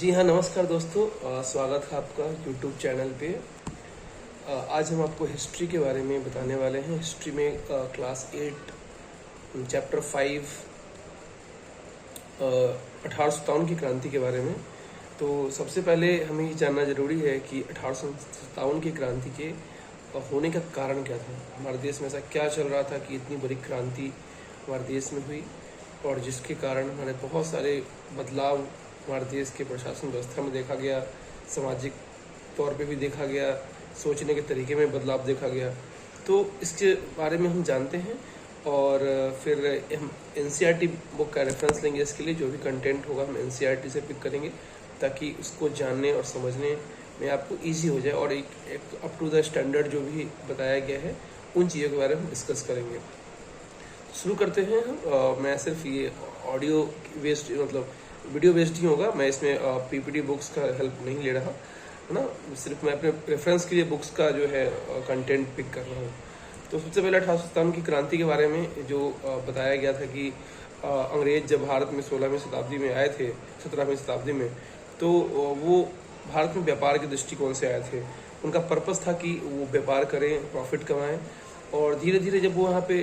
जी हाँ, नमस्कार दोस्तों। स्वागत है आपका यूट्यूब चैनल पे। आज हम आपको हिस्ट्री के बारे में बताने वाले हैं। हिस्ट्री में क्लास 8 चैप्टर 5 1857 की क्रांति के बारे में। तो सबसे पहले हमें ये जानना जरूरी है कि 1857 की क्रांति के होने का कारण क्या था। हमारे देश में ऐसा क्या चल रहा था कि इतनी बड़ी क्रांति हमारे देश में हुई, और जिसके कारण हमारे बहुत सारे बदलाव हमारे देश के प्रशासन व्यवस्था में देखा गया, सामाजिक तौर पे भी देखा गया, सोचने के तरीके में बदलाव देखा गया। तो इसके बारे में हम जानते हैं, और फिर हम एनसीईआरटी बुक का रेफरेंस लेंगे। इसके लिए जो भी कंटेंट होगा हम एनसीईआरटी से पिक करेंगे, ताकि उसको जानने और समझने में आपको ईजी हो जाए, और एक अप टू द स्टैंडर्ड जो भी बताया गया है उन चीज़ों के बारे में हम डिस्कस करेंगे। शुरू करते हैं हम। मैं सिर्फ ये ऑडियो बेस्ड मतलब वीडियो बेस्ड ही होगा। मैं इसमें पीपीटी बुक्स का हेल्प नहीं ले रहा है ना, सिर्फ मैं अपने रेफरेंस के लिए बुक्स का जो है कंटेंट पिक कर रहा हूँ। तो सबसे पहले 1857 की क्रांति के बारे में जो बताया गया था कि अंग्रेज जब भारत में 16वीं शताब्दी में आए थे, 17वीं शताब्दी में, तो वो भारत में व्यापार के दृष्टिकोण से आए थे। उनका पर्पस था कि वो व्यापार करें, प्रॉफिट कमाएं, और धीरे धीरे जब वो यहाँ पे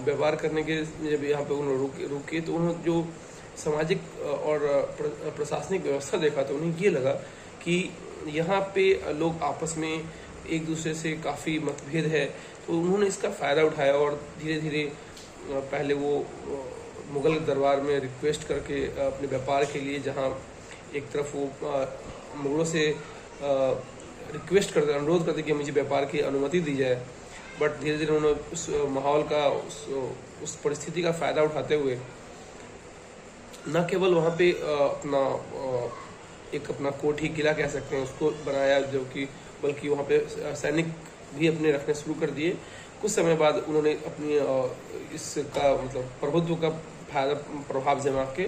व्यापार करने के जब यहाँ पे उन्होंने रुके तो उन्होंने जो सामाजिक और प्रशासनिक व्यवस्था देखा तो उन्हें ये लगा कि यहाँ पे लोग आपस में एक दूसरे से काफ़ी मतभेद है। तो उन्होंने इसका फ़ायदा उठाया, और धीरे धीरे पहले वो मुग़ल दरबार में रिक्वेस्ट करके अपने व्यापार के लिए, जहाँ एक तरफ वो मुग़लों से रिक्वेस्ट करते, अनुरोध करते कि मुझे व्यापार की अनुमति दी जाए, बट धीरे धीरे उन्होंने उस माहौल का, उस परिस्थिति का फ़ायदा उठाते हुए न केवल वहाँ पे अपना कोठी किला कह सकते हैं उसको बनाया, जो कि बल्कि वहाँ पे सैनिक भी अपने रखने शुरू कर दिए। कुछ समय बाद उन्होंने अपनी इसका मतलब प्रभुत्व का प्रभाव जमा के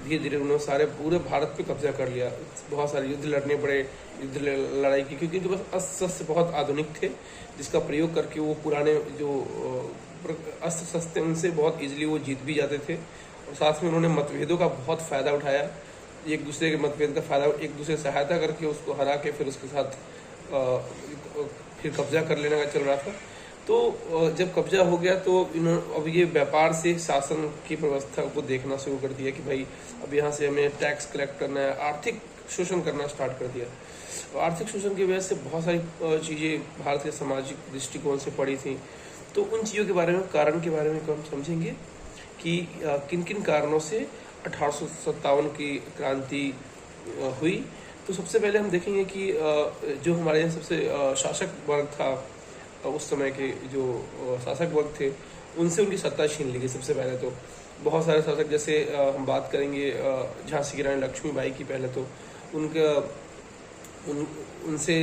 धीरे धीरे उन्होंने सारे पूरे भारत पे कब्जा कर लिया। बहुत सारे युद्ध लड़ने पड़े, युद्ध लड़ाई की, क्योंकि उनके पास अस्त्र शस्त्र बहुत आधुनिक थे, जिसका प्रयोग करके वो पुराने जो अस्त्र शस्त्र उनसे बहुत ईजिली वो जीत भी जाते थे। और साथ में उन्होंने मतभेदों का बहुत फ़ायदा उठाया, एक दूसरे के मतभेद का फ़ायदा, एक दूसरे से सहायता करके उसको हरा के फिर उसके साथ फिर कब्जा कर लेने का चल रहा था। तो जब कब्जा हो गया तो अब ये व्यापार से शासन की व्यवस्था को देखना शुरू कर दिया कि भाई अब यहाँ से हमें टैक्स कलेक्ट करना है, आर्थिक शोषण करना स्टार्ट कर दिया। आर्थिक शोषण की वजह से बहुत सारी चीज़ें भारत के सामाजिक दृष्टिकोण से पड़ी थी। तो उन चीज़ों के बारे में, कारण के बारे में हम समझेंगे कि किन किन कारणों से 1857 की क्रांति हुई। तो सबसे पहले हम देखेंगे कि जो हमारे यहाँ सबसे शासक वर्ग था, उस समय के जो शासक वर्ग थे, उनसे उनकी सत्ता छीन ली गई। सबसे पहले तो बहुत सारे शासक, जैसे हम बात करेंगे झांसी की रानी लक्ष्मीबाई की। पहले तो उनसे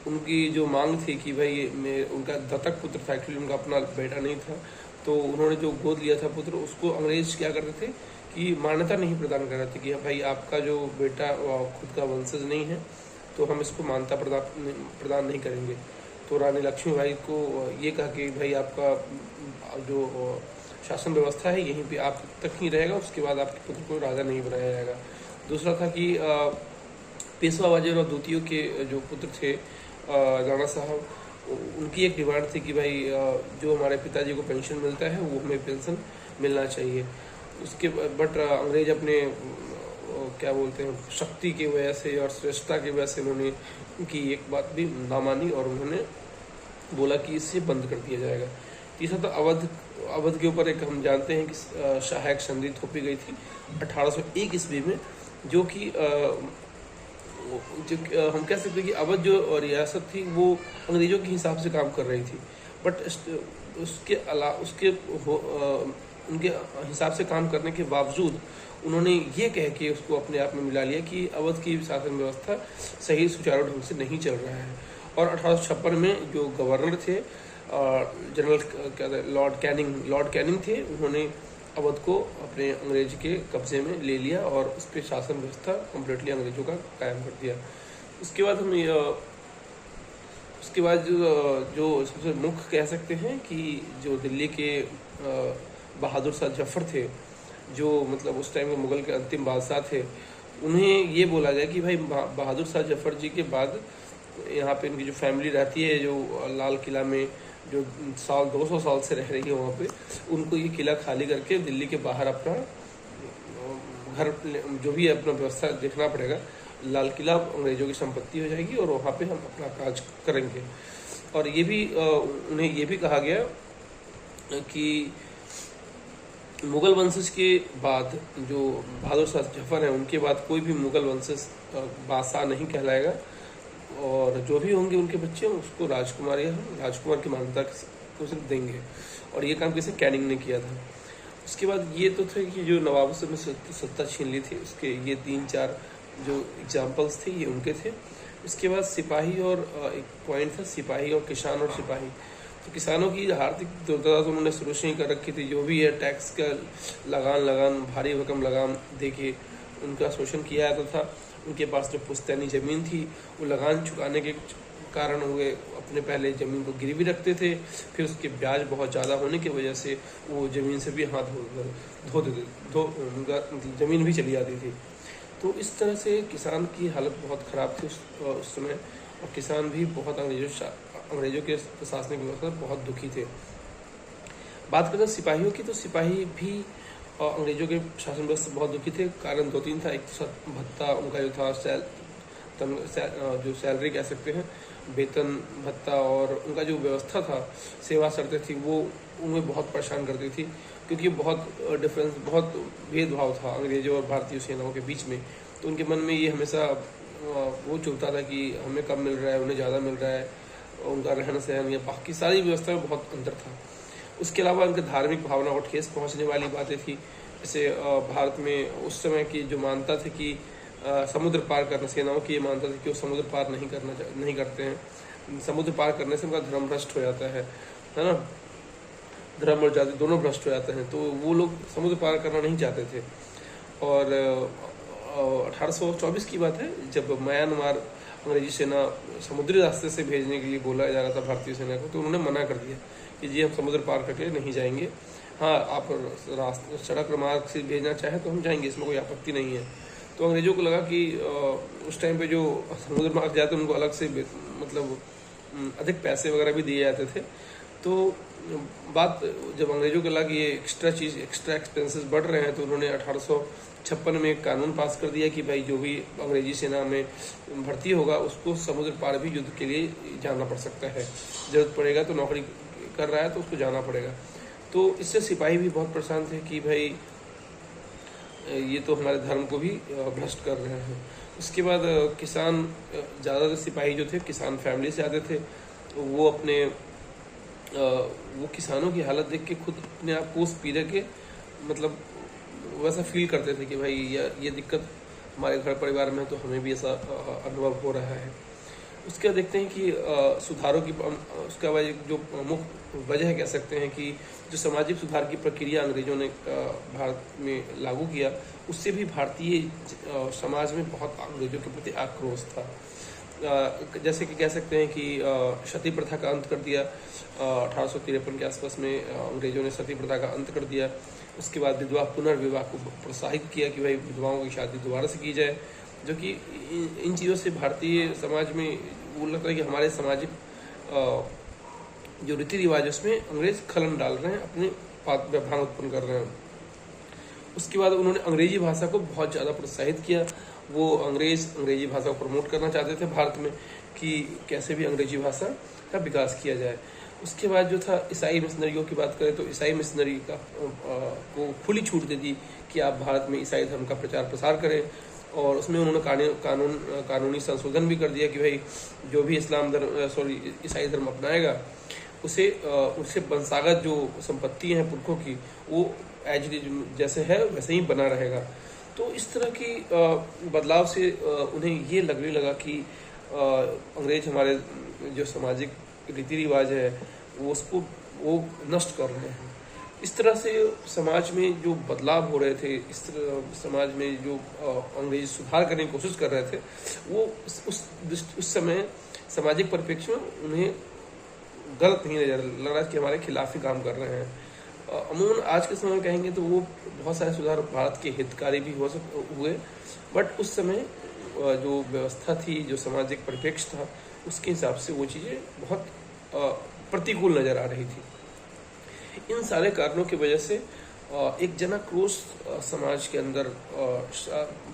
उनकी जो मांग थी कि भाई उनका दत्तक पुत्र था, एक्चुअली उनका अपना बेटा नहीं था, तो उन्होंने जो गोद लिया था पुत्र, उसको अंग्रेज क्या करते थे कि मान्यता नहीं प्रदान कर रहे थे कि भाई आपका जो बेटा खुद का वंशज नहीं है, तो हम इसको मान्यता प्रदान नहीं करेंगे। तो रानी लक्ष्मीबाई को ये कहा कि भाई आपका जो शासन व्यवस्था है यहीं पे आप तक ही रहेगा, उसके बाद आपके पुत्र को राजा नहीं बनाया जाएगा। दूसरा था कि पेशवा बाजीराव द्वितीय के जो पुत्र थे राणा साहब, उनकी एक डिमांड थी कि भाई जो हमारे पिताजी को पेंशन मिलता है वो हमें पेंशन मिलना चाहिए। उसके बट अंग्रेज अपने क्या बोलते हैं शक्ति की वजह से और श्रेष्ठता की वजह से उन्होंने उनकी एक बात भी ना मानी, और उन्होंने बोला कि इसे बंद कर दिया जाएगा। तीसरा तो अवध के ऊपर एक हम जानते हैं कि सहायक संधि थोपी गई थी 1801 ईस्वी में, जो कि हम कह सकते हैं कि अवध जो रियासत थी वो अंग्रेजों के हिसाब से काम कर रही थी, बट उनके हिसाब से काम करने के बावजूद उन्होंने ये कह के उसको अपने आप में मिला लिया कि अवध की शासन व्यवस्था सही सुचारू ढंग से नहीं चल रहा है। और 1856 में जो गवर्नर थे जनरल लॉर्ड कैनिंग थे, उन्होंने अवध को अपने अंग्रेज के कब्जे में ले लिया और उस पर शासन व्यवस्था कम्प्लीटली अंग्रेजों का कायम कर दिया। उसके बाद जो सबसे मुख्य कह सकते हैं कि जो दिल्ली के बहादुर शाह जफर थे, जो मतलब उस टाइम के मुगल के अंतिम बादशाह थे, उन्हें ये बोला गया कि भाई बहादुर शाह जफर जी के बाद यहाँ पे इनकी जो फैमिली रहती है, जो लाल किला में जो 200 साल से रह रही है वहाँ पे, उनको ये किला खाली करके दिल्ली के बाहर अपना घर जो भी है अपना व्यवस्था देखना पड़ेगा। लाल किला अंग्रेजों की संपत्ति हो जाएगी और वहाँ पे हम अपना काज करेंगे। और ये भी उन्हें ये भी कहा गया कि मुग़ल वंशज के बाद जो बहादुर शाह जफर हैं उनके बाद कोई भी मुग़ल वंशज बादशाह नहीं कहलाएगा, और जो भी होंगे उनके बच्चे उसको राजकुमार या राजकुमार की मान्यता को सिर्फ देंगे। और ये काम किसी कैनिंग ने किया था। उसके बाद ये तो थे कि जो नवाबों से सत्ता छीन ली थी, उसके ये 3-4 जो एग्जाम्पल्स थे ये उनके थे। उसके बाद सिपाही, और एक पॉइंट था सिपाही और किसान और सिपाही। तो किसानों की आर्थिक दुर्दशा तो उन्होंने शुरू से ही कर रखी थी, जो भी है टैक्स का लगान भारी भरकम लगान दे के उनका शोषण किया जाता था। उनके पास जो पुश्तैनी ज़मीन थी वो लगान चुकाने के कारण हुए अपने पहले ज़मीन को गिरवी रखते थे, फिर उसके ब्याज बहुत ज़्यादा होने की वजह से वो ज़मीन से भी हाथ धो देते, ज़मीन भी चली जाती थी। तो इस तरह से किसान की हालत बहुत ख़राब थी उस समय, और किसान भी बहुत अंग्रेज़ों के प्रशासनिक व्यवस्था से बहुत दुखी थे। बात करें सिपाहियों की, तो सिपाही भी अंग्रेजों के शासन व्यवस्था से बहुत दुखी थे। कारण 2-3 था। एक तो भत्ता उनका जो था जो सैलरी कह सकते हैं, वेतन भत्ता, और उनका जो व्यवस्था था, सेवा शर्तें थी, वो उन्हें बहुत परेशान करती थी, क्योंकि बहुत डिफरेंस, बहुत भेदभाव था अंग्रेजों और भारतीय सेनाओं के बीच में। तो उनके मन में ये हमेशा वो चलता था कि हमें कम मिल रहा है, उन्हें ज़्यादा मिल रहा है, उनका रहन सहन या बाकी सारी व्यवस्था में बहुत अंतर था। उसके अलावा उनके धार्मिक भावना को ठेस पहुंचने वाली बातें थी। जैसे भारत में उस समय की जो मानता थी कि समुद्र पार करना, सेनाओं की ये मानता थी कि वो समुद्र पार नहीं करते हैं। समुद्र पार करने से उनका धर्म भ्रष्ट हो जाता है ना, धर्म और जाति दोनों भ्रष्ट हो जाते हैं। तो वो लोग समुद्र पार करना नहीं चाहते थे। और 1824 की बात है, जब म्यांमार अंग्रेजी सेना समुद्री रास्ते से भेजने के लिए बोला जा रहा था भारतीय सेना को, तो उन्होंने मना कर दिया कि जी हम समुद्र पार करके नहीं जाएंगे। हाँ, आप सड़क मार्ग से भेजना चाहें तो हम जाएंगे, इसमें कोई आपत्ति नहीं है। तो अंग्रेज़ों को लगा कि उस टाइम पे जो समुद्र मार्ग जाते उनको अलग से मतलब अधिक पैसे वगैरह भी दिए जाते थे। तो बात जब अंग्रेज़ों को लगा कि ये एक्स्ट्रा एक्सपेंसेस बढ़ रहे हैं, तो उन्होंने 1856 में एक कानून पास कर दिया कि भाई जो भी अंग्रेजी सेना में भर्ती होगा उसको समुद्र पार भी युद्ध के लिए जाना पड़ सकता है। जरूरत पड़ेगा तो, नौकरी कर रहा है तो उसको जाना पड़ेगा। तो इससे सिपाही भी बहुत परेशान थे कि भाई ये तो हमारे धर्म को भी भ्रष्ट कर रहे हैं। उसके बाद किसान, ज़्यादातर सिपाही जो थे किसान फैमिली से आते थे, तो वो किसानों की हालत देख के खुद अपने आप को उस पीड़े के मतलब वैसा फील करते थे कि भाई ये दिक्कत हमारे घर परिवार में, तो हमें भी ऐसा अनुभव हो रहा है। उसके बाद देखते हैं कि सुधारों की, उसका जो मुख्य वजह कह सकते हैं कि जो सामाजिक सुधार की प्रक्रिया अंग्रेजों ने भारत में लागू किया, उससे भी भारतीय समाज में बहुत अंग्रेजों के प्रति आक्रोश था। जैसे कि कह सकते हैं कि सती प्रथा का अंत कर दिया 1853 के आसपास में, अंग्रेजों ने सती प्रथा का अंत कर दिया। उसके बाद विधवा पुनर्विवाह को प्रोत्साहित किया कि भाई विधवाओं की शादी दोबारा से की जाए, जो कि इन चीज़ों से भारतीय समाज में वो लगता है कि हमारे सामाजिक जो रीति रिवाज है उसमें अंग्रेज खलन डाल रहे हैं, अपने व्यवधान उत्पन्न कर रहे हैं। उसके बाद उन्होंने अंग्रेजी भाषा को बहुत ज़्यादा प्रोत्साहित किया। वो अंग्रेजी भाषा को प्रमोट करना चाहते थे भारत में, कि कैसे भी अंग्रेजी भाषा का विकास किया जाए। उसके बाद जो था ईसाई मिशनरियों की बात करें, तो ईसाई मिशनरी को खुली छूट दे दी कि आप भारत में ईसाई धर्म का प्रचार प्रसार करें। और उसमें उन्होंने कानूनी संशोधन भी कर दिया कि भाई जो भी ईसाई धर्म अपनाएगा उससे वंशागत जो संपत्ति हैं पुरखों की, वो जैसे है वैसे ही बना रहेगा। तो इस तरह की बदलाव से उन्हें ये लगने लगा कि अंग्रेज हमारे जो सामाजिक रीति रिवाज है वो नष्ट कर रहे हैं। इस तरह से समाज में जो बदलाव हो रहे थे, इस तरह समाज में जो अंग्रेज सुधार करने की कोशिश कर रहे थे, वो उस समय सामाजिक परिप्रेक्ष्य में उन्हें गलत नहीं लग रहा कि हमारे खिलाफ ही काम कर रहे हैं। अमूमन आज के समय में कहेंगे तो वो बहुत सारे सुधार भारत के हितकारी भी हुए, बट उस समय जो व्यवस्था थी, जो सामाजिक परिप्रेक्ष्य था, उसके हिसाब से वो चीज़ें बहुत प्रतिकूल नज़र आ रही थी। इन सारे कारणों की वजह से एक जनाक्रोश समाज के अंदर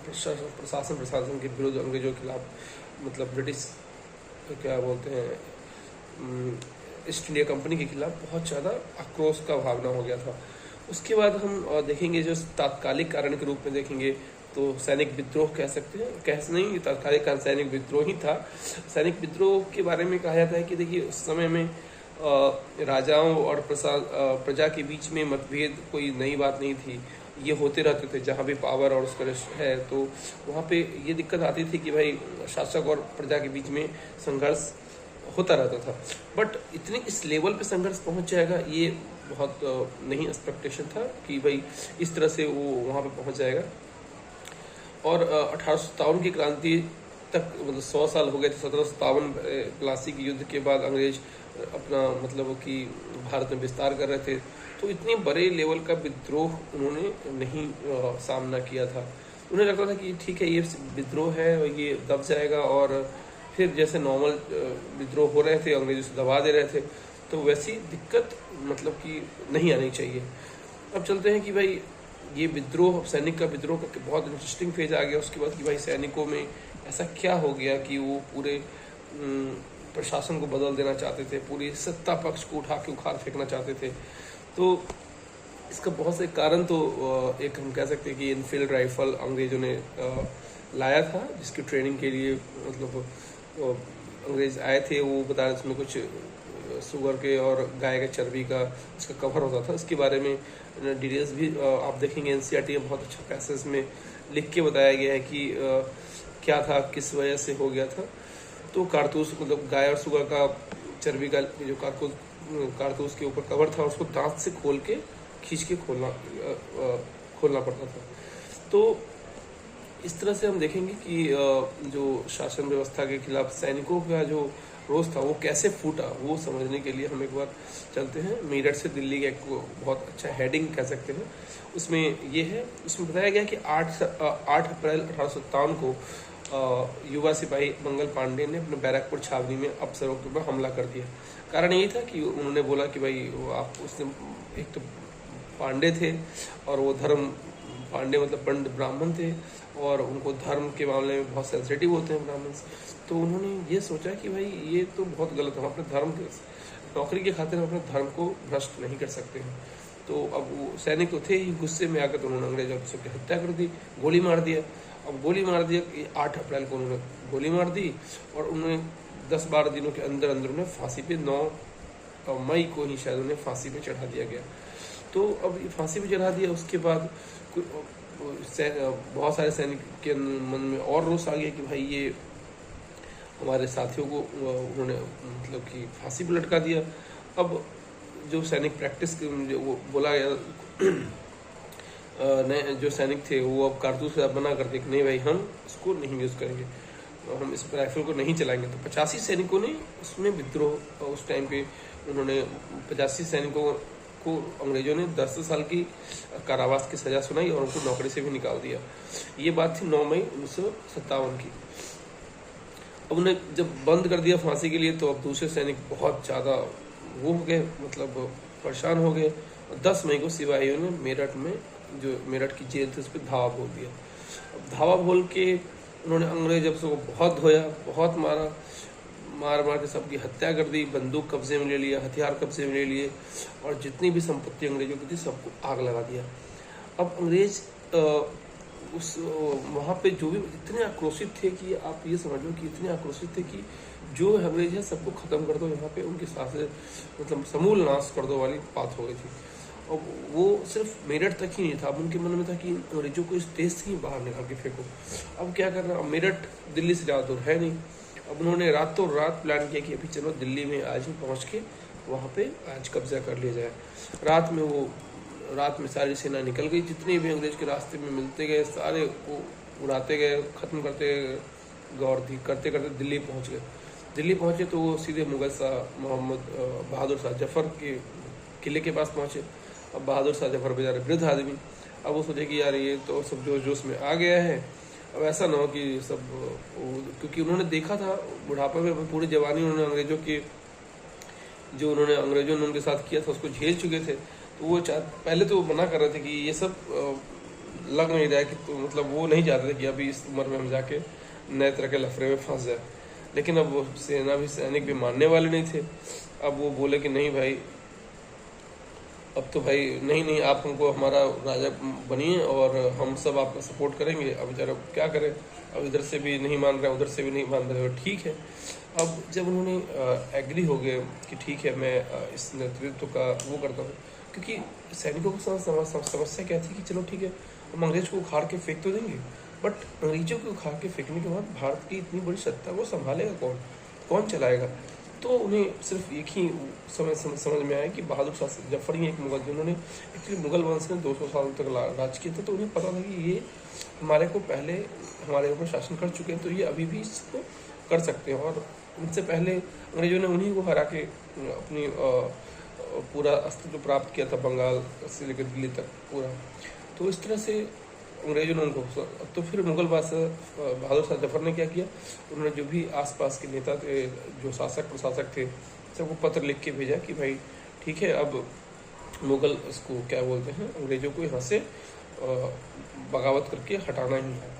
प्रशासन के विरुद्ध, अंग्रेजों के खिलाफ, मतलब ब्रिटिश क्या बोलते हैं, ईस्ट इंडिया कंपनी के खिलाफ बहुत ज़्यादा आक्रोश का भावना हो गया था। उसके बाद हम देखेंगे, जो तात्कालिक कारण के रूप में देखेंगे तो सैनिक विद्रोह कह सकते हैं, नहीं तात्कालिक कारण सैनिक विद्रोह ही था। सैनिक विद्रोह के बारे में कहा जाता है कि देखिए, उस समय में राजाओं और प्रजा के बीच में मतभेद कोई नई बात नहीं थी, ये होते रहते थे। जहाँ भी पावर और उसका है तो वहाँ पे ये दिक्कत आती थी कि भाई शासक और प्रजा के बीच में संघर्ष होता रहता था। बट इतने इस लेवल पे संघर्ष पहुँच जाएगा, ये बहुत नहीं एक्सपेक्टेशन था कि भाई इस तरह से वो वहाँ पे पहुँच जाएगा। और 1857 की क्रांति तक, मतलब 100 साल हो गए थे। 1757 प्लासी के युद्ध के बाद अंग्रेज अपना मतलब कि भारत में विस्तार कर रहे थे, तो इतने बड़े लेवल का विद्रोह उन्होंने नहीं सामना किया था। उन्हें लगता था कि ठीक है, ये विद्रोह है और ये दब जाएगा, और फिर जैसे नॉर्मल विद्रोह हो रहे थे, अंग्रेजों से दबा दे रहे थे, तो वैसी दिक्कत मतलब कि नहीं आनी चाहिए। अब चलते हैं कि भाई ये विद्रोह, सैनिक का विद्रोह का बहुत इंटरेस्टिंग फेज आ गया। उसके बाद कि भाई सैनिकों में ऐसा क्या हो गया कि वो पूरे प्रशासन को बदल देना चाहते थे, पूरी सत्ता पक्ष को उठा के उखाड़ फेंकना चाहते थे। तो इसका बहुत से कारण तो एक हम कह सकते हैं कि इनफील्ड राइफल अंग्रेजों ने लाया था, जिसकी ट्रेनिंग के लिए मतलब अंग्रेज आए थे। वो बता रहे उसमें कुछ शुगर के और गाय के चर्बी का उसका कवर होता था। इसके बारे में डिटेल्स भी आप देखेंगे एनसीईआरटी में बहुत अच्छा पैसेज में लिख के बताया गया है कि क्या था, किस वजह से हो गया था। तो कारतूस, मतलब गाय और शुगर का चर्बी का जो कारतूस के ऊपर कवर था, उसको दांत से खोल के खींच के खोलना पड़ता था। तो इस तरह से हम देखेंगे कि जो शासन व्यवस्था के खिलाफ सैनिकों का जो रोष था वो कैसे फूटा, वो समझने के लिए हम एक बार चलते हैं मेरठ से दिल्ली का। एक बहुत अच्छा हेडिंग कह सकते हैं उसमें ये है। उसमें बताया गया कि 8 अप्रैल 1857 को युवा सिपाही मंगल पांडे ने अपने बैरकपुर छावनी में अफसरों के ऊपर हमला कर दिया। कारण यही था कि उन्होंने बोला कि भाई आप, उसने एक तो पांडे थे और वो धर्म, पांडे मतलब पंडित ब्राह्मण थे और उनको धर्म के मामले में बहुत सेंसिटिव होते हैं ब्राह्मण। तो उन्होंने ये सोचा कि भाई ये तो बहुत गलत है, हम अपने धर्म के नौकरी के खातिर हम अपने धर्म को भ्रष्ट नहीं कर सकते हैं। तो अब वो सैनिक तो थे ही, गुस्से में आकर तो उन्होंने अंग्रेज अफसर की हत्या कर दी, गोली मार दिया। अब गोली मार दिया कि 8 अप्रैल को उन्होंने गोली मार दी और उन्होंने 10-12 दिनों के अंदर अंदर उन्हें फांसी पे 9 मई को ही शायद उन्हें फांसी पे चढ़ा दिया गया। तो अब फांसी पे चढ़ा दिया, उसके बाद बहुत सारे सैनिक के मन में और रोष आ गया कि भाई ये हमारे साथियों को उन्होंने मतलब कि फांसी पर लटका दिया। अब जो सैनिक प्रैक्टिस वो बोला गया नए जो सैनिक थे वो अब कारतूस मना करते कि नहीं भाई हम इसको नहीं यूज़ करेंगे, हम इस राइफल को नहीं चलाएंगे। तो 85 सैनिकों ने उसमें विद्रोह, उस टाइम पे उन्होंने 85 सैनिकों को अंग्रेजों ने 10 साल की कारावास की सजा सुनाई और उनको नौकरी से भी निकाल दिया। ये बात थी 9 मई 1957 की। अब उन्हें जब बंद कर दिया फांसी के लिए, तो अब दूसरे सैनिक बहुत ज़्यादा वो हो गए, मतलब परेशान हो गए। 10 मई को सिपाहियों ने मेरठ में, जो मेरठ की जेल थी, उस पर धावा बोल दिया। अब धावा बोल के उन्होंने अंग्रेज अफसरों को बहुत धोया, बहुत मारा, मार के सबकी हत्या कर दी, बंदूक कब्जे में ले लिया, हथियार कब्जे में ले लिए और जितनी भी संपत्ति अंग्रेजों की थी सबको आग लगा दिया। अब अंग्रेज उस वहाँ पे जो भी इतने आक्रोशित थे कि आप ये समझ लो कि इतने आक्रोशित थे कि जो अंग्रेज है सबको ख़त्म कर दो, यहाँ पे उनकी सांसें मतलब समूल नाश कर दो वाली बात हो गई थी। और वो सिर्फ मेरठ तक ही नहीं था, अब उनके मन में था कि अंग्रेजों को इस देश से ही बाहर निकाल के फेंको। अब क्या करना, अब मेरठ दिल्ली से ज़्यादा दूर है नहीं। अब उन्होंने रातों रात प्लान किया कि अभी चलो दिल्ली में आज ही पहुँच के वहाँ पे आज कब्जा कर लिया जाए। रात में सारी सेना निकल गई, जितने भी अंग्रेज के रास्ते में मिलते गए सारे को उड़ाते गए, ख़त्म करते गौर थी करते करते दिल्ली पहुँच गए। दिल्ली पहुँचे तो वो सीधे मुगल शाह मोहम्मद बहादुर शाह जफर के किले के पास पहुँचे। अब बहादुर शाह जफर बेचारे वृद्ध आदमी, अब वो सोचे कि यार ये तो सब जोश जोश में आ गया है, अब ऐसा ना हो कि सब क्योंकि उन्होंने देखा था बुढ़ापे में पूरी जवानी उन्होंने अंग्रेजों की जो उन्होंने अंग्रेजों ने उनके साथ किया था उसको झेल चुके थे। तो वो पहले तो मना कर रहे थे कि ये सब लग नहीं रहा है कि तो मतलब वो नहीं चाहते थे कि अभी इस उम्र में हम जाके नए तरह के लफड़े में फंस जाए। लेकिन अब वो सैनिक भी मानने वाले नहीं थे। अब वो बोले कि नहीं भाई, अब तो भाई नहीं आप हमको हमारा राजा बनिए और हम सब आपका सपोर्ट करेंगे। अब बेचारा क्या करें, अब इधर से भी नहीं मान रहे, उधर से भी नहीं मान रहे, ठीक है। अब जब उन्होंने एग्री हो गए कि ठीक है मैं इस नेतृत्व का वो करता हूँ, क्योंकि सैनिकों को समस्या क्या थी कि चलो ठीक है हम अंग्रेज को उखाड़ के फेंक तो देंगे, बट अंग्रेजों को उखाड़ के फेंकने के बाद भारत की इतनी बड़ी सत्ता को संभालेगा कौन चलाएगा। तो उन्हें सिर्फ एक ही समझ में आया कि बहादुर शाह जफर ही एक मुगल, जिन्होंने एक्चुअली मुगल वंश ने 200 साल तक राज किया था, तो उन्हें पता था कि ये हमारे को पहले हमारे ऊपर शासन कर चुके हैं, तो ये अभी भी इसको कर सकते हैं। और उनसे पहले अंग्रेजों ने उन्हीं को हरा के अपनी पूरा अस्तित्व प्राप्त किया था, बंगाल से लेकर दिल्ली तक पूरा। तो इस तरह से अंग्रेजों ने उनको, तो फिर मुगल बादशाह बहादुर शाह जफर ने क्या किया, उन्होंने जो भी आसपास के नेता थे, जो शासक प्रशासक थे, सबको पत्र लिख के भेजा कि भाई ठीक है अब मुगल इसको क्या बोलते हैं, अंग्रेजों को यहाँ से बगावत करके हटाना ही है।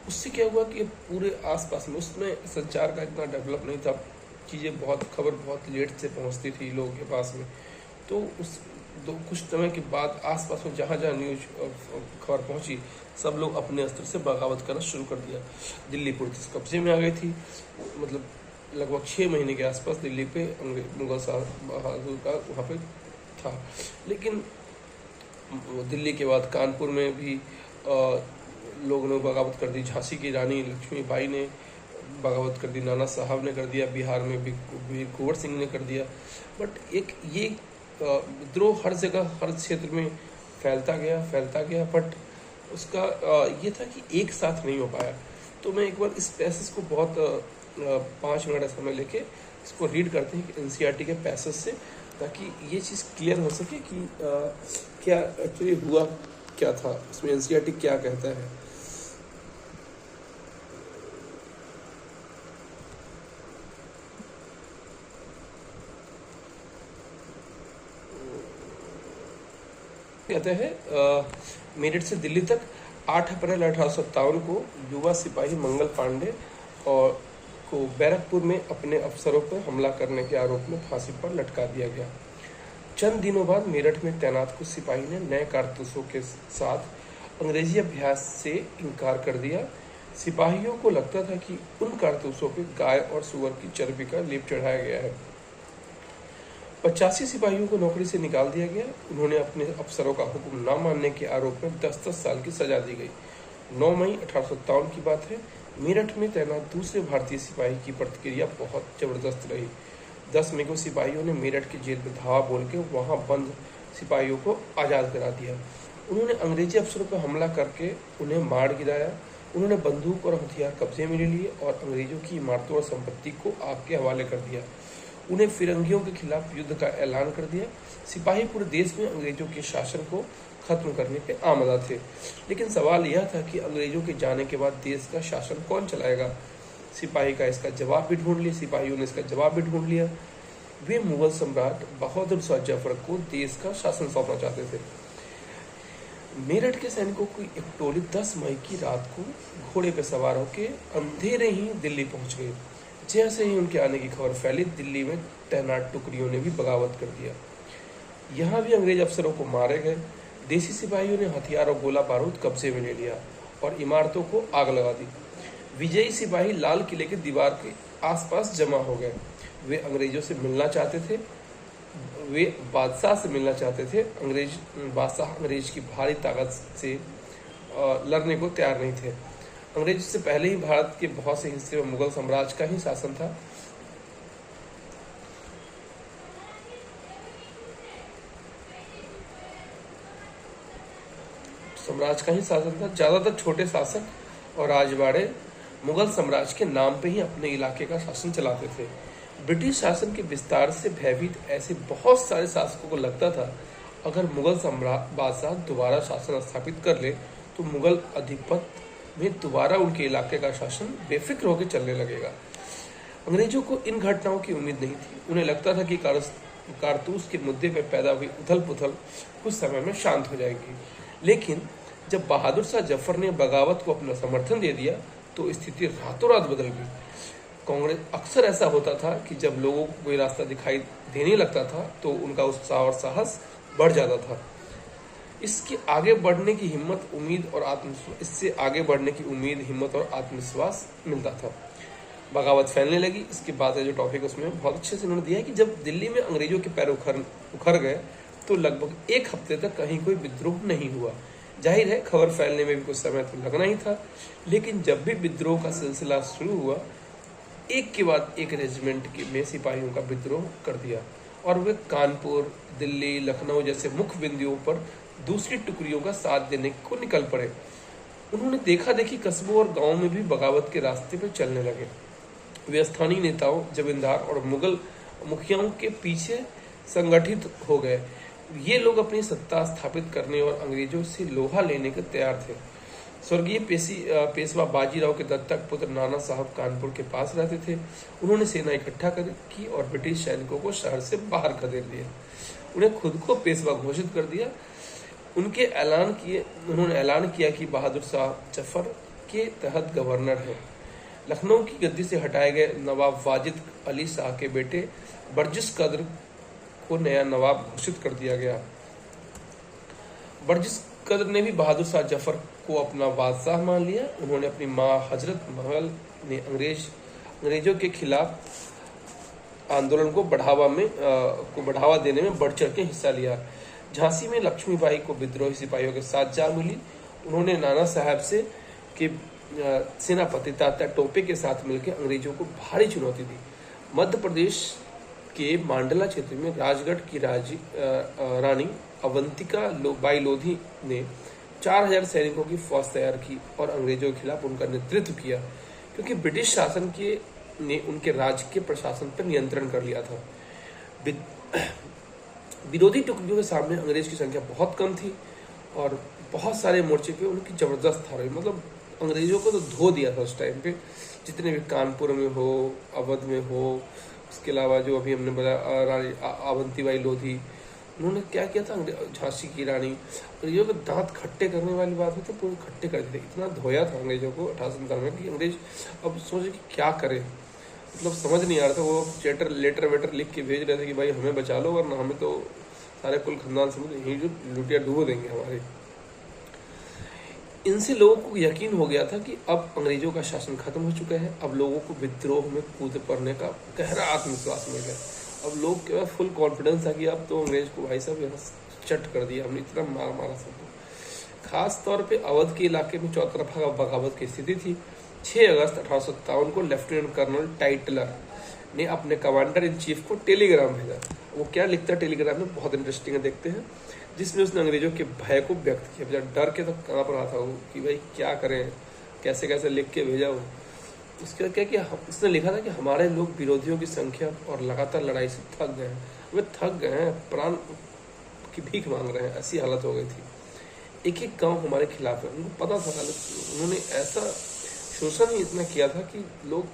उससे क्या हुआ कि पूरे आसपास में, उसमें संचार का इतना डेवलप नहीं था, चीज़ें खबर बहुत लेट से पहुँचती थी लोगों के पास में। तो उस कुछ समय के बाद आसपास में जहाँ न्यूज खबर पहुंची, सब लोग अपने अस्त्र से बगावत करना शुरू कर दिया। दिल्ली पुलिस कब्जे में आ गई थी, मतलब लगभग 6 महीने के आसपास दिल्ली पे मुगल शाह बहादुर का वहाँ पे था। लेकिन दिल्ली के बाद कानपुर में भी लोगों ने बगावत कर दी। झांसी की रानी लक्ष्मीबाई ने बगावत कर दी, नाना साहब ने कर दिया, बिहार में भी वीर कुंवर सिंह ने कर दिया। बट एक ये विद्रोह हर जगह हर क्षेत्र में फैलता गया, बट उसका ये था कि एक साथ नहीं हो पाया। तो मैं एक बार इस पैसेज को बहुत 5 मिनट समय लेके इसको रीड करते हैं एनसीईआरटी के पैसेज से, ताकि ये चीज़ क्लियर हो सके कि क्या एक्चुअली हुआ क्या था, इसमें एनसीईआरटी क्या कहता है। कहते हैं मेरठ से दिल्ली तक 8 अप्रैल 1857 को युवा सिपाही मंगल पांडे और को बैरकपुर में अपने अफसरों पर हमला करने के आरोप में फांसी पर लटका दिया गया। चंद दिनों बाद मेरठ में तैनात कुछ सिपाही ने नए कारतूसों के साथ अंग्रेजी अभ्यास से इनकार कर दिया। सिपाहियों को लगता था कि उन कारतूसों पर गाय और सुअर की चर्बी का लेप चढ़ाया गया है। 85 सिपाहियों को नौकरी से निकाल दिया गया। उन्होंने अपने अफसरों का हुक्म न मानने के आरोप में 10-10 साल की सजा दी गई। 9 मई 1857 की बात है। मेरठ में तैनात दूसरे भारतीय सिपाही की प्रतिक्रिया बहुत जबरदस्त रही। 10 मई को सिपाहियों ने मेरठ की जेल में धावा बोल के वहां बंद सिपाहियों को आज़ाद करा दिया। उन्होंने अंग्रेजी अफसरों पर हमला करके उन्हें मार गिराया। उन्होंने बंदूक और हथियार कब्जे में ले लिए और अंग्रेजों की इमारतों और संपत्ति को आग के हवाले कर दिया। उन्हें फिरंगियों के खिलाफ युद्ध का ऐलान कर दिया। सिपाही पूरे देश में अंग्रेजों के शासन को खत्म करने पे आमदा थे। लेकिन सवाल यह था कि अंग्रेजों के जाने के बाद देश का शासन कौन चलाएगा। सिपाहियों ने इसका जवाब भी ढूंढ लिया। वे मुगल सम्राट बहादुर शाह जफर को देश का शासन सौंपना चाहते थे। मेरठ के सैनिकों की एक टोली 10 मई की रात को घोड़े पर सवार होकर अंधेरे ही दिल्ली पहुंच गई। जैसे ही उनके आने की खबर फैली, दिल्ली में तैनात टुकड़ियों ने भी बगावत कर दिया। यहाँ भी अंग्रेज अफसरों को मारे गए। देसी सिपाहियों ने हथियार और गोला बारूद कब्जे में ले लिया और इमारतों को आग लगा दी। विजयी सिपाही लाल किले के दीवार के आसपास जमा हो गए। वे अंग्रेजों से मिलना चाहते थे, वे बादशाह से मिलना चाहते थे। बादशाह अंग्रेज की भारी ताकत से लड़ने को तैयार नहीं थे। अंग्रेज से पहले ही भारत के बहुत से हिस्से में मुगल साम्राज्य का ही शासन था। ज्यादातर छोटे शासक और राजवाड़े मुगल साम्राज्य के नाम पे ही अपने इलाके का शासन चलाते थे। ब्रिटिश शासन के विस्तार से भयभीत ऐसे बहुत सारे शासकों को लगता था अगर मुगल सम्राट बादशाह दोबारा शासन स्थापित कर ले तो मुगल अधिपत्य में दोबारा उनके इलाके का शासन बेफिक्र होकर चलने लगेगा। अंग्रेजों को इन घटनाओं की उम्मीद नहीं थी। उन्हें लगता था कि कारतूस के मुद्दे पर पैदा हुई उथल पुथल कुछ समय में शांत हो जाएगी, लेकिन जब बहादुर शाह जफर ने बगावत को अपना समर्थन दे दिया तो स्थिति रातों रात बदल गई। कांग्रेस अक्सर ऐसा होता था कि जब लोगों को कोई रास्ता दिखाई देने लगता था तो उनका उत्साह और साहस बढ़ जाता था। इससे आगे बढ़ने की उम्मीद, हिम्मत और आत्मविश्वास मिलता था। बगावत फैलने लगी। इसके बाद जो टॉपिक उसमें बहुत अच्छे से उन्होंने दिया है कि जब दिल्ली में अंग्रेजों के पैर उखड़ गए तो लगभग एक हफ्ते तक कहीं कोई विद्रोह नहीं हुआ। जाहिर है खबर फैलने में भी कुछ समय तो लगना ही था, लेकिन जब भी विद्रोह का सिलसिला शुरू हुआ एक के बाद एक रेजिमेंट में सिपाहियों का विद्रोह कर दिया और वे कानपुर, दिल्ली, लखनऊ जैसे मुख्य बिंदुओं पर दूसरी टुकड़ियों का साथ देने को निकल पड़े। उन्होंने देखा देखी कस्बों और गांवों में भी बगावत के रास्ते पर चलने लगे। वे स्थानीय नेताओं, जमींदार और मुगल मुखियाओं के पीछे संगठित हो गए। ये लोग अपनी सत्ता स्थापित करने और अंग्रेजों से लोहा लेने के तैयार थे। स्वर्गीय पेशवा बाजीराव के दत्तक पुत्र नाना साहब कानपुर के पास रहते थे। उन्होंने सेना इकट्ठा की और ब्रिटिश सैनिकों को शहर से बाहर खदेड़ दिया। उन्हें खुद को पेशवा घोषित कर दिया। उन्होंने ऐलान किया कि बहादुर शाह जफर के तहत गवर्नर है। लखनऊ की गद्दी से हटाए गए नवाब वाजिद अली शाह के बेटे बर्जिस कद्र को नया नवाब घोषित कर दिया गया। बर्जिस कद्र ने भी बहादुर शाह जफर को अपना बादशाह मान लिया। उन्होंने अपनी मां हजरत महल ने अंग्रेजों के खिलाफ आंदोलन को बढ़ावा देने में बढ़ चढ़ के हिस्सा लिया। झांसी में लक्ष्मीबाई को विद्रोही सिपाहियों के साथ जा मिली। उन्होंने नाना साहब के सेनापति तात्या टोपे के साथ मिलकर अंग्रेजों को भारी चुनौती दी। मध्य प्रदेश के मांडला क्षेत्र में राजगढ़ की रानी अवंतिका बाई लोधी ने 4000 सैनिकों की फौज तैयार की और अंग्रेजों के खिलाफ उनका नेतृत्व किया, क्योंकि ब्रिटिश शासन ने उनके राज्य के प्रशासन पर नियंत्रण कर लिया था। विरोधी टुकड़ियों के सामने अंग्रेज की संख्या बहुत कम थी और बहुत सारे मोर्चे पे उनकी जबरदस्त हार हुई। मतलब अंग्रेजों को तो धो दिया था उस टाइम पे, जितने भी कानपुर में हो, अवध में हो, उसके अलावा जो अभी हमने बताया अवंतीबाई लोधी, उन्होंने क्या किया था, झांसी की रानी, अंग्रेजों के दांत खट्टे करने वाली बात हुई तो पूरे खट्टे कर दिए। इतना धोया था अंग्रेजों को 1897 में कि अंग्रेज अब सोचे कि क्या करें, मतलब समझ नहीं आ रहा था। वो लेटर वेटर लिख के भेज रहे थे कि भाई हमें बचा लो वरना हमें तो सारे कुल खानदान समझ यही जो लुटिया डूबो देंगे हमारे। इनसे लोगों को यकीन हो गया था कि अब अंग्रेजों का शासन खत्म हो चुका है। अब लोगों को विद्रोह में कूद पड़ने का गहरा आत्मविश्वास मिल गया। अब लोग के पास फुल कॉन्फिडेंस था कि अब तो अंग्रेज को भाई साहब यहाँ चट कर दिया हमने, इतना मारा सबको। खास तौर पे अवध के इलाके में चौतरफा बगावत की स्थिति थी। 6 अगस्त 1857 को लेफ्टिनेंट कर्नल टाइटलर ने अपने कमांडर इन चीफ को टेलीग्राम भेजा। वो क्या लिखता है टेलीग्राम में, बहुत इंटरेस्टिंग है, देखते हैं। जिसमें उसने अंग्रेजों के भय को व्यक्त किया। जब डर के तो कांप रहा था वो कि भाई क्या करें, कैसे कैसे लिख के भेजा वो। उसके बाद क्या कि उसने लिखा था कि हमारे लोग विरोधियों की संख्या और लगातार लड़ाई से थक गए हैं। वे थक गए हैं, प्राण की भीख मांग रहे हैं, ऐसी हालत हो गई थी। एक एक गांव हमारे खिलाफ है। उनको पता था, उन्होंने ऐसा शोषण ही इतना किया था कि लोग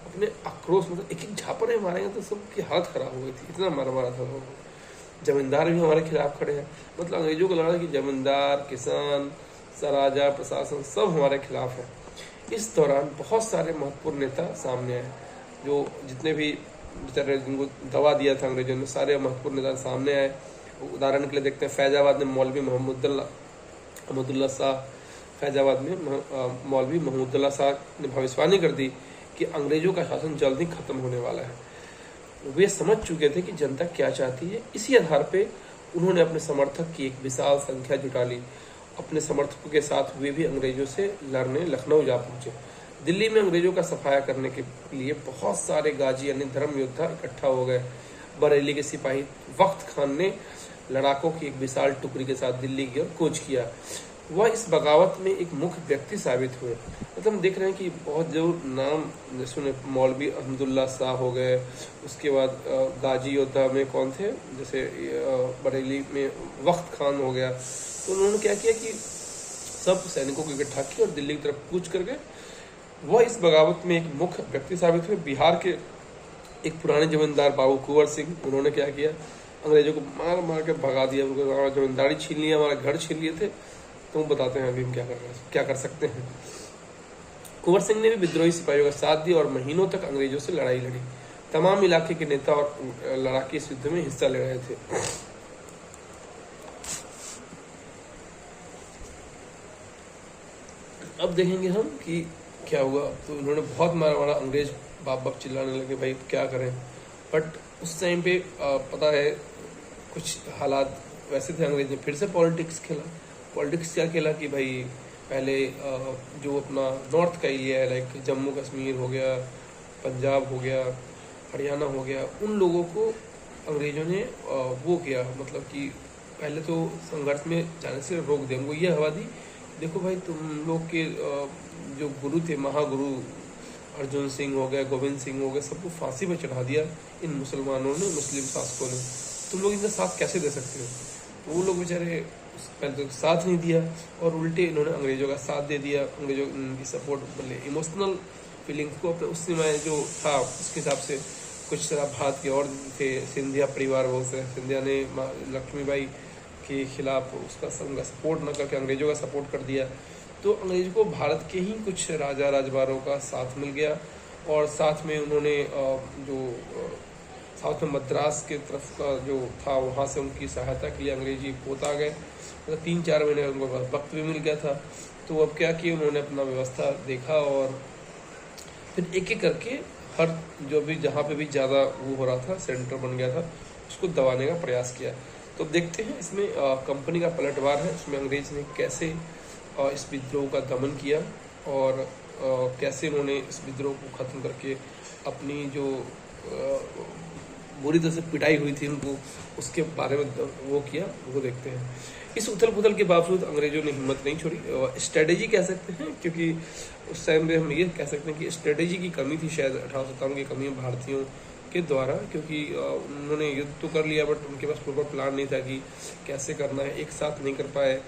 अपने आक्रोश, मतलब एक एक झापड़े मारेंगे तो सबकी हालत खराब हो गई थी, इतना मारा था लोगों को। जमींदार भी हमारे खिलाफ खड़े हैं। मतलब अंग्रेजों को लगा कि जमींदार, किसान, राजा, प्रशासन सब हमारे खिलाफ है। इस दौरान बहुत सारे महत्वपूर्ण नेता सामने आए, जो जितने भी बेचारे जिनको दबा दिया था अंग्रेजों ने, सारे महत्वपूर्ण नेता सामने आए। उदाहरण के लिए देखते हैं फैजाबाद में मौलवी महमूदुल्लाह शाह, फैजाबाद में मौलवी महमूदुल्लाह शाह ने भविष्यवाणी कर दी कि अंग्रेजों का शासन जल्द ही खत्म होने वाला है। वे समझ चुके थे कि जनता क्या चाहती है। इसी आधार पे उन्होंने अपने समर्थक की एक विशाल संख्या जुटा ली। अपने समर्थकों के साथ वे भी अंग्रेजों से लड़ने लखनऊ जा पहुंचे। दिल्ली में अंग्रेजों का सफाया करने के लिए बहुत सारे गाजी यानी धर्म योद्धा इकट्ठा हो गए। बरेली के सिपाही वक्त खान ने लड़ाकों की एक विशाल टुकड़ी के साथ दिल्ली की ओर कूच किया। वह इस बगावत में एक मुख्य व्यक्ति साबित हुए। मतलब हम देख रहे हैं कि बहुत जो नाम सुने, मौलवी अहमदुल्ला शाह हो गए, उसके बाद गाजी योद्धा में कौन थे, जैसे बरेली में वक्त खान हो गया। तो उन्होंने क्या किया कि सब सैनिकों को इकट्ठा किया और दिल्ली की तरफ कूच कर गए। वह इस बगावत में एक मुख्य व्यक्ति साबित हुए। बिहार के एक पुराने जमींदार बाबू कुंवर सिंह, उन्होंने क्या किया, अंग्रेजों को मार मार के भगा दिया, उनको हमारा जमींदारी छीन लिया, हमारा घर छीन लिए थे। तो बताते हैं अभी हम क्या कर सकते हैं। कुंवर सिंह ने भी विद्रोही सिपाहियों का साथ दिया और महीनों तक अंग्रेजों से लड़ाई लड़ी। तमाम इलाके के नेता और लड़ाके इस युद्ध में हिस्सा ले रहे थे। अब देखेंगे हम कि क्या हुआ। तो उन्होंने बहुत मारा, अंग्रेज बाप बाप चिल्लाने लगे, भाई क्या करें। बट उस टाइम पे पता है कुछ हालात वैसे थे, अंग्रेज ने फिर से पॉलिटिक्स खेला। पॉलिटिक्स क्या खेला कि भाई पहले जो अपना नॉर्थ का एरिया है, लाइक जम्मू कश्मीर हो गया, पंजाब हो गया, हरियाणा हो गया, उन लोगों को अंग्रेजों ने वो किया, मतलब कि पहले तो संघर्ष में जाने से रोक दिया। उनको ये हवा दी, देखो भाई तुम लोग के जो गुरु थे, महागुरु अर्जुन सिंह हो गया, गोविंद सिंह हो गया, सबको फांसी पर चढ़ा दिया इन मुसलमानों ने, मुस्लिम शासकों ने। तुम लोग इनका साथ कैसे दे सकते हो। तो वो लोग बेचारे पहले तो साथ नहीं दिया और उल्टे इन्होंने अंग्रेजों का साथ दे दिया। अंग्रेजों की सपोर्ट, मतलब इमोशनल फीलिंग्स को अपने उस समय जो था उसके हिसाब से कुछ तरह भारत के और थे, सिंधिया परिवार बहुत से, सिंधिया ने लक्ष्मीबाई के खिलाफ उसका सपोर्ट न करके अंग्रेजों का सपोर्ट कर दिया। तो अंग्रेजों को भारत के ही कुछ राजा राजबारों का साथ मिल गया और साथ में उन्होंने जो साउथ में मद्रास के तरफ का जो था वहाँ से उनकी सहायता के लिए अंग्रेजी पोत आ गए। मतलब 3-4 महीने उनको वक्त भी मिल गया था। तो अब क्या किया, उन्होंने अपना व्यवस्था देखा और फिर एक एक करके हर जो भी जहाँ पे भी ज़्यादा वो हो रहा था, सेंटर बन गया था, उसको दबाने का प्रयास किया। तो देखते हैं इसमें कंपनी का पलटवार है, उसमें अंग्रेज ने कैसे इस विद्रोह का दमन किया और कैसे उन्होंने इस विद्रोह को ख़त्म करके अपनी जो बुरी तरह से पिटाई हुई थी उनको, उसके बारे में वो किया, वो देखते हैं। इस उथल पुथल के बावजूद अंग्रेजों ने हिम्मत नहीं छोड़ी। स्ट्रेटेजी कह सकते हैं, क्योंकि उस टाइम में हम ये कह सकते हैं कि स्ट्रेटेजी की कमी थी, शायद 1857 की कमी है भारतीयों के द्वारा, क्योंकि उन्होंने युद्ध तो कर लिया बट उनके पास प्रॉपर प्लान नहीं था कि कैसे करना है, एक साथ नहीं कर पाए।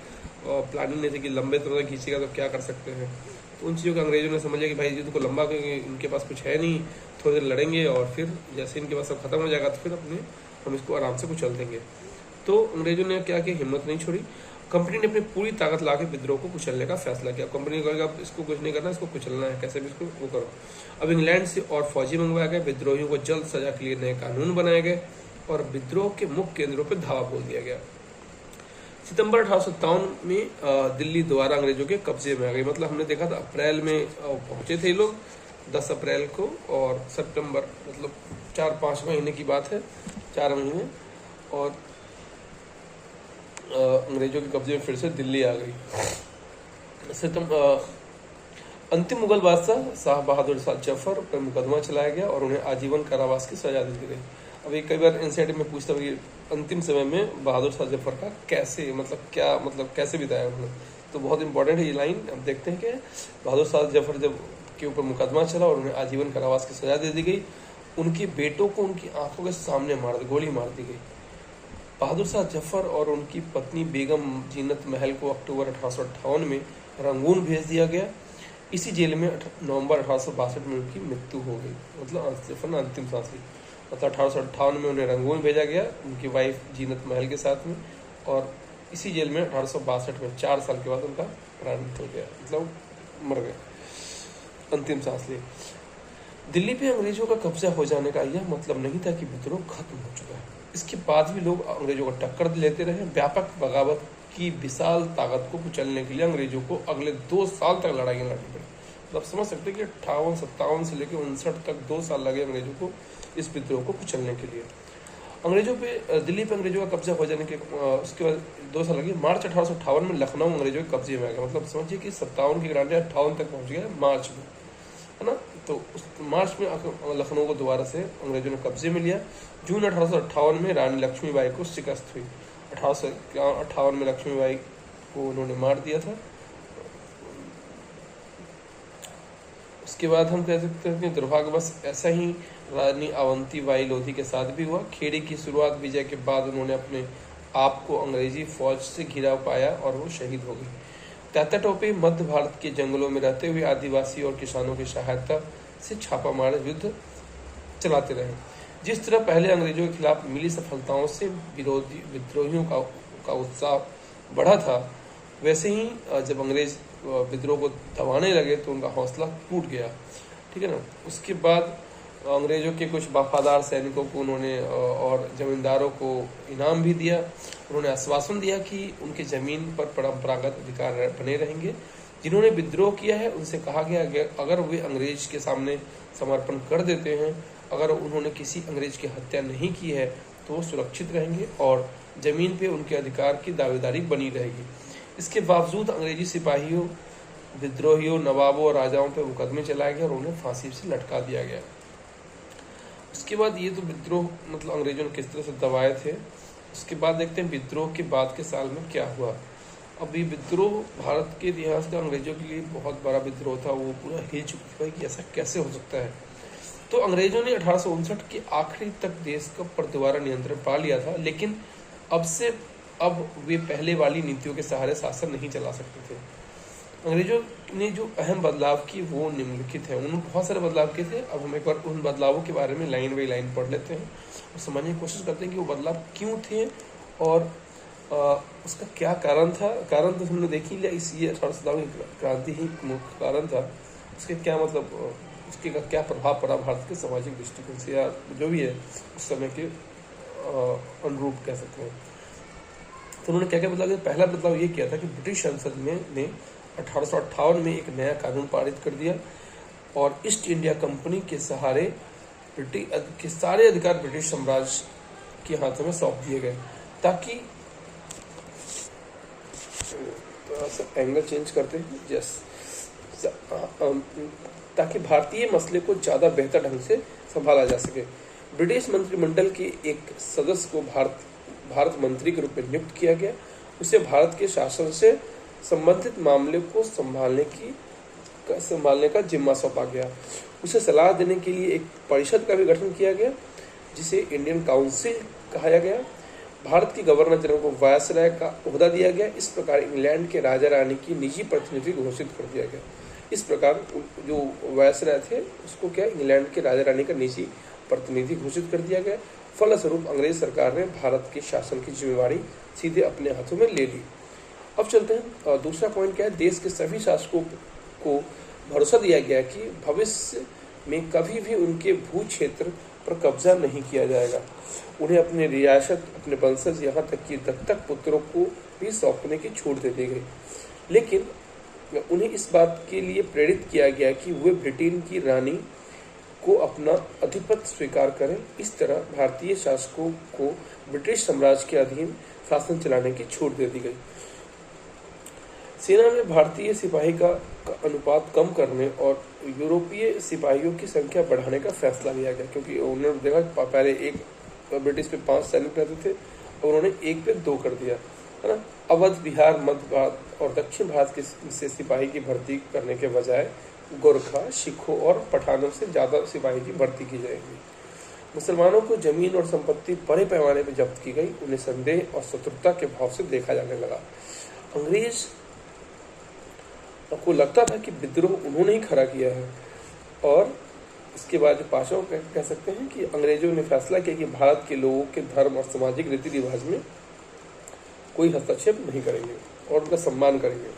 और प्लानिंग नहीं थी कि लंबे तरह खींचेगा तो क्या कर सकते हैं। तो उन चीज़ों को अंग्रेजों ने समझा कि भाई युद्ध को लंबा करेंगे, इनके पास कुछ है नहीं, थोड़ी देर लड़ेंगे और फिर जैसे इनके पास सब खत्म हो जाएगा तो फिर हम इसको आराम से कुचल देंगे। तो अंग्रेजों ने क्या किया, हिम्मत नहीं छोड़ी। कंपनी ने अपनी पूरी ताकत ला के विद्रोह को कुचलने का फैसला किया। कंपनी ने कहा इसको कुछ नहीं करना, इसको कुचलना है, कैसे भी इसको वो करो। अब इंग्लैंड से और फौजी मंगवाए गए, विद्रोहियों को जल्द सजा के लिए नए कानून बनाए गए और विद्रोह के मुख्य केंद्रों पर धावा बोल दिया गया। सितंबर 1857 में दिल्ली दोबारा अंग्रेजों के कब्जे में आ गई। मतलब हमने देखा था अप्रैल में पहुंचे थे लोग 10 अप्रैल को, और सितंबर मतलब 4-5 महीने की बात है, 4 महीने, और अंग्रेजों के कब्जे में फिर से दिल्ली आ गई। अंतिम मुगल बादशाह शाह बहादुर शाह जफर पर मुकदमा चलाया गया और उन्हें आजीवन कारावास की सजा दे दी गई। अभी कई बार एनसीईआरटी में पूछता हुआ अंतिम समय में बहादुर शाह जफर का कैसे, मतलब कैसे बिताया उन्होंने, तो बहुत इंपॉर्टेंट है ये लाइन। अब देखते हैं कि बहादुर शाह जफर जब के ऊपर मुकदमा चला और उन्हें आजीवन कारावास की सजा दे दी गई, उनके बेटों को उनकी आंखों के सामने गोली मार दी गई। बहादुर शाह जफर और उनकी पत्नी बेगम जीनत महल को अक्टूबर 1858 में रंगून भेज दिया गया। इसी जेल में नवंबर 1862 में उनकी मृत्यु हो गई। मतलब जफर ने अंतिम सांस ली। मतलब 1858 में उन्हें रंगून भेजा गया उनकी वाइफ जीनत महल के साथ में, और इसी जेल में 1862 में 4 साल के बाद उनका प्राण हो गया, मतलब मर गए, अंतिम सांस ली। दिल्ली पे अंग्रेजों का कब्जा हो जाने का यह मतलब नहीं था कि विद्रोह खत्म हो चुका है। इसके बाद भी लोग अंग्रेजों को टक्कर लेते रहे। व्यापक बगावत की विशाल ताकत को कुचलने के लिए अंग्रेजों को अगले 2 साल तक लड़ाइयाँ लड़नी पड़ी। मतलब समझ सकते हैं कि 58-57 से लेकर 59 तक 2 साल लगे अंग्रेजों को इस विद्रोह को कुचलने के लिए। अंग्रेजों पे दिल्ली पे अंग्रेजों का कब्जा हो जाने के उसके बाद 2 साल लगे। मार्च 1858 में लखनऊ अंग्रेजों के कब्जे में आ गया। मतलब समझिए कि 57 की ग्रांटी 58 तक पहुँच गया मार्च में, है ना। तो उस मार्च में लखनऊ को दोबारा से अंग्रेजों ने कब्जे में लिया। जून 1858 में रानी लक्ष्मीबाई को शिकस्त हुई। 1858 में लक्ष्मीबाई को उन्होंने मार दिया था। उसके बाद हम कह सकते हैं कि दुर्भाग्यवश ऐसा ही रानी अवंती बाई लोधी के साथ भी हुआ। खेड़ी की शुरुआत विजय के बाद उन्होंने अपने आप को अंग्रेजी फौज से घिरा पाया और वो शहीद हो गई। तात्या टोपे मध्य भारत के जंगलों में रहते हुए आदिवासी और किसानों की सहायता से छापामार युद्ध चलाते रहे। जिस तरह पहले अंग्रेजों के खिलाफ मिली सफलताओं से विरोधी विद्रोहियों का उत्साह बढ़ा था, वैसे ही जब अंग्रेज विद्रोह को दबाने लगे तो उनका हौसला टूट गया। ठीक है ना। उसके बाद अंग्रेजों के कुछ वफादार सैनिकों को उन्होंने और जमींदारों को इनाम भी दिया। उन्होंने आश्वासन दिया कि उनके ज़मीन पर परंपरागत अधिकार बने रहेंगे। जिन्होंने विद्रोह किया है उनसे कहा गया कि अगर वे अंग्रेज के सामने समर्पण कर देते हैं, अगर उन्होंने किसी अंग्रेज की हत्या नहीं की है तो वो सुरक्षित रहेंगे और ज़मीन पे उनके अधिकार की दावेदारी बनी रहेगी। इसके बावजूद अंग्रेजी सिपाहियों, विद्रोहियों, नवाबों और राजाओं पर मुकदमे चलाए गए और उन्हें फांसी से लटका दिया गया। उसके बाद ये तो विद्रोह मतलब अंग्रेजों ने किस तरह से दबाए थे। उसके बाद देखते हैं विद्रोह के बाद के साल में क्या हुआ। अब ये विद्रोह भारत के इतिहास का अंग्रेजों के लिए बहुत बड़ा विद्रोह था। वो पूरा हिल चुका है कि ऐसा कैसे हो सकता है। तो अंग्रेजों ने 1859 के आखिरी तक देश का पर दोबारा नियंत्रण पा लिया था, लेकिन अब वे पहले वाली नीतियों के सहारे शासन नहीं चला सकते थे। अंग्रेजों ने जो अहम बदलाव किए वो निम्नलिखित है। उन्होंने बहुत सारे बदलाव किए थे। अब हम एक बार उन बदलावों के बारे में लाइन बाई लाइन पढ़ लेते हैं और समझने की कोशिश करते हैं कि वो बदलाव क्यों थे और उसका क्या कारण था। कारण तो हमने देख ही लिया, इसी 1857 की क्रांति ही मुख्य कारण था। उसके क्या मतलब उसके का क्या प्रभाव पड़ा भारत के सामाजिक दृष्टिकोण से या जो भी है उस समय के अनुरूप कह सकते हैं। तो उन्होंने क्या क्या बदलाव किया। पहला बदलाव ये किया था कि ब्रिटिश संसद ने 1858 में एक नया कानून पारित कर दिया और ईस्ट इंडिया कंपनी के सहारे ब्रिटिश के सारे अधिकार ब्रिटिश साम्राज्य के हाथों में सौंप दिए गए, ताकि एंगल चेंज करते हैं यस ताकि भारतीय मसले को ज़्यादा बेहतर ढंग से संभाला जा सके। ब्रिटिश मंत्रिमंडल के एक सदस्य को भारत मंत्री के रूप में नियुक्त किया गया। उसे भारत के शासन से संबंधित मामले को संभालने का जिम्मा सौंपा गया। उसे सलाह देने के लिए एक परिषद का भी गठन किया गया जिसे इंडियन काउंसिल कहा गया। भारत की गवर्नर जनरल को वायसराय का ओहदा दिया गया। इस प्रकार इंग्लैंड के राजा रानी की निजी प्रतिनिधि घोषित कर दिया गया। इस प्रकार जो वायसराय थे उसको क्या इंग्लैंड के राजा रानी का निजी प्रतिनिधि घोषित कर दिया गया। फलस्वरूप अंग्रेज सरकार ने भारत के शासन की जिम्मेवारी सीधे अपने हाथों में ले ली। अब चलते हैं दूसरा पॉइंट क्या है। देश के सभी शासकों को भरोसा दिया गया कि भविष्य में कभी भी उनके भू क्षेत्र पर कब्जा नहीं किया जाएगा। उन्हें अपनी रियासत, अपने वंशज, यहाँ तक कि दत्तक पुत्रों को भी सौंपने की छूट दे दी गई। लेकिन उन्हें इस बात के लिए प्रेरित किया गया कि वे ब्रिटेन की रानी को अपना अधिपत्य स्वीकार करें। इस तरह भारतीय शासकों को ब्रिटिश साम्राज्य के अधीन शासन चलाने की छूट दे दी गई। सेना में भारतीय सिपाही का अनुपात कम करने और यूरोपीय सिपाहियों की संख्या बढ़ाने का फैसला लिया गया, क्योंकि उन्होंने देखा पहले एक ब्रिटिश पे 5 सैनिक रहते थे और उन्होंने 1 पे 2 कर दिया, है ना। अवध, बिहार, मध्य भारत और दक्षिण भारत के से सिपाही की भर्ती करने के बजाय गोरखा, सिखों और पठानों से ज़्यादा सिपाही की भर्ती की जाएगी। मुसलमानों को जमीन और संपत्ति बड़े पैमाने पर जब्त की गई। उन्हें संदेह और शत्रुता के भाव से देखा जाने लगा। अंग्रेज को लगता था कि विद्रोह उन्होंने ही खड़ा किया है। और इसके बाद पांचवा कह सकते हैं कि अंग्रेजों ने फैसला किया कि भारत के लोगों के धर्म और सामाजिक रीति रिवाज में कोई हस्तक्षेप नहीं करेंगे और उनका सम्मान करेंगे।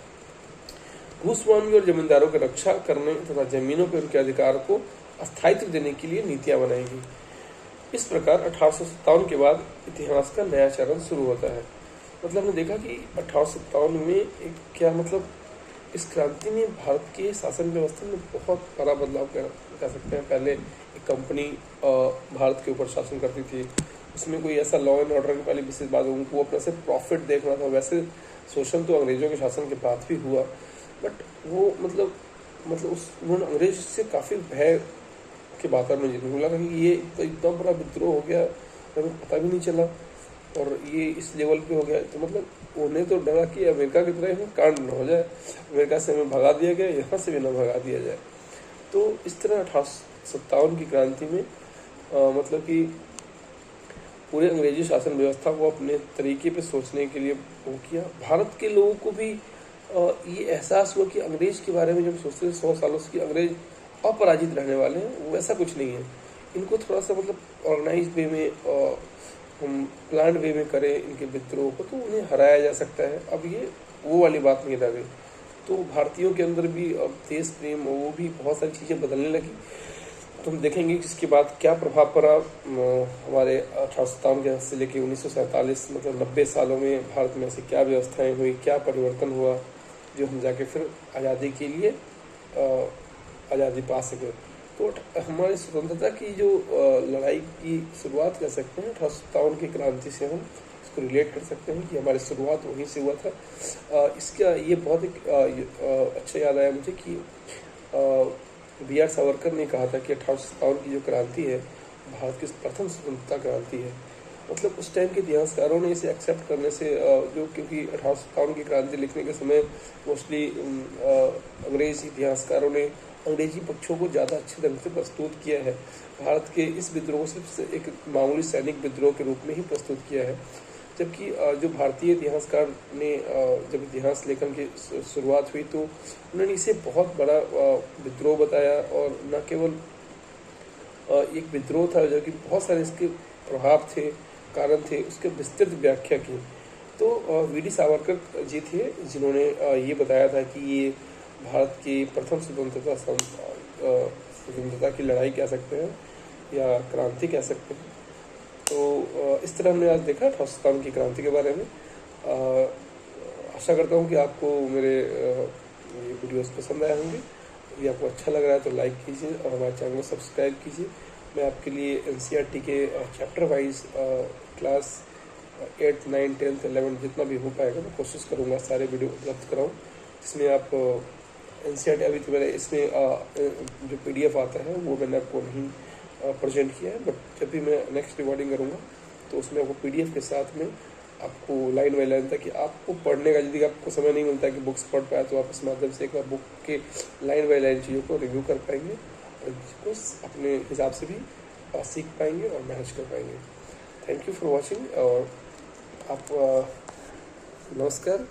भूस्वामी और जमींदारों की रक्षा करने तथा जमीनों पर उनके अधिकार को स्थायित्व देने के लिए नीतियां बनाएंगी। इस प्रकार 1857 के बाद इतिहास का नया चरण शुरू होता है। मतलब हमने देखा कि 1857 में एक क्या मतलब इस क्रांति ने भारत के शासन व्यवस्था में बहुत बड़ा बदलाव कर सकते हैं। पहले एक कंपनी भारत के ऊपर शासन करती थी, उसमें कोई ऐसा लॉ एंड ऑर्डर की पहले विशेष बात, उनको अपना से प्रॉफिट देखना था। वैसे शोषण तो अंग्रेजों के शासन के बाद भी हुआ, बट वो मतलब उन्होंने अंग्रेज से काफ़ी भय के वातावरण में जीने लगा कि ये तो इतना बड़ा विद्रोह हो गया, हमें पता भी नहीं चला। और ये इस लेवल पे हो गया, तो मतलब उन्हें तो डरा कि अमेरिका की तरह ही कांड न हो जाए, अमेरिका से हमें भगा दिया गया, यहाँ से भी ना भगा दिया जाए। तो इस तरह 1857 की क्रांति में मतलब कि पूरे अंग्रेजी शासन व्यवस्था को अपने तरीके पे सोचने के लिए वो किया। भारत के लोगों को भी ये एहसास हुआ कि अंग्रेज के बारे में जब सोचते थे 100 सालों से कि अंग्रेज अपराजित रहने वाले हैं, वो ऐसा कुछ नहीं है। इनको थोड़ा सा मतलब ऑर्गेनाइज वे में हम प्लान वे में करें इनके विद्रोह को तो उन्हें हराया जा सकता है। अब ये वो वाली बात नहीं रह गई। तो भारतीयों के अंदर भी अब देश प्रेम वो भी बहुत सारी चीज़ें बदलने लगी। तो हम देखेंगे कि इसके बाद क्या प्रभाव पड़ा हमारे 1857 के से लेकर 1947 मतलब 90 सालों में भारत में ऐसी क्या व्यवस्थाएं हुई, क्या परिवर्तन हुआ, जो हम जाके फिर आज़ादी के लिए आज़ादी पा सके। तो हमारी स्वतंत्रता की जो लड़ाई की शुरुआत कर सकते हैं 1857 की क्रांति से, हम इसको रिलेट कर सकते हैं कि हमारी शुरुआत वहीं से हुआ था। इसका ये बहुत एक अच्छा याद आया मुझे कि बी.आर. सावरकर ने कहा था कि 1857 की जो क्रांति है भारत की प्रथम स्वतंत्रता क्रांति है। मतलब उस टाइम के इतिहासकारों ने इसे एक्सेप्ट करने से जो क्योंकि 1857 की क्रांति लिखने के समय मोस्टली अंग्रेजी इतिहासकारों ने अंग्रेजी पक्षों को ज़्यादा अच्छे ढंग से प्रस्तुत किया है। भारत के इस विद्रोह को सिर्फ एक मामूली सैनिक विद्रोह के रूप में ही प्रस्तुत किया है, जबकि जो भारतीय इतिहासकार ने जब इतिहास लेखन की शुरुआत हुई तो उन्होंने इसे बहुत बड़ा विद्रोह बताया, और न केवल एक विद्रोह था जबकि बहुत सारे इसके प्रभाव थे, कारण थे, उसके विस्तृत व्याख्या की। तो वी.डी. सावरकर जी थे जिन्होंने ये बताया था कि ये भारत की प्रथम स्वतंत्रता की लड़ाई कह सकते हैं या क्रांति कह सकते हैं। तो इस तरह हमने आज देखा 1857 की क्रांति के बारे में। आशा करता हूँ कि आपको मेरे ये वीडियोस पसंद आए होंगे। यदि आपको अच्छा लग रहा है तो लाइक कीजिए और हमारे चैनल को सब्सक्राइब कीजिए। मैं आपके लिए NCERT के चैप्टर वाइज क्लास 8, 9, 10, 11 जितना भी हो पाएगा मैं कोशिश करूँगा सारे वीडियो उपलब्ध कराऊँ, जिसमें आप NCERT अभी तो मैंने इसमें जो PDF आता है वो मैंने आपको नहीं प्रेजेंट किया है, बट जब भी मैं नेक्स्ट रिकॉर्डिंग करूँगा तो उसमें आपको PDF के साथ में आपको लाइन बाई लाइन, ताकि आपको पढ़ने का यदि आपको समय नहीं मिलता कि बुक्स पढ़ पाए तो आप इस माध्यम से एक बार बुक के लाइन बाई लाइन चीज़ों को रिव्यू कर पाएंगे और इसको अपने हिसाब से भी सीख पाएंगे और मैनेज कर पाएंगे। थैंक यू फॉर वॉचिंग और आप नमस्कार।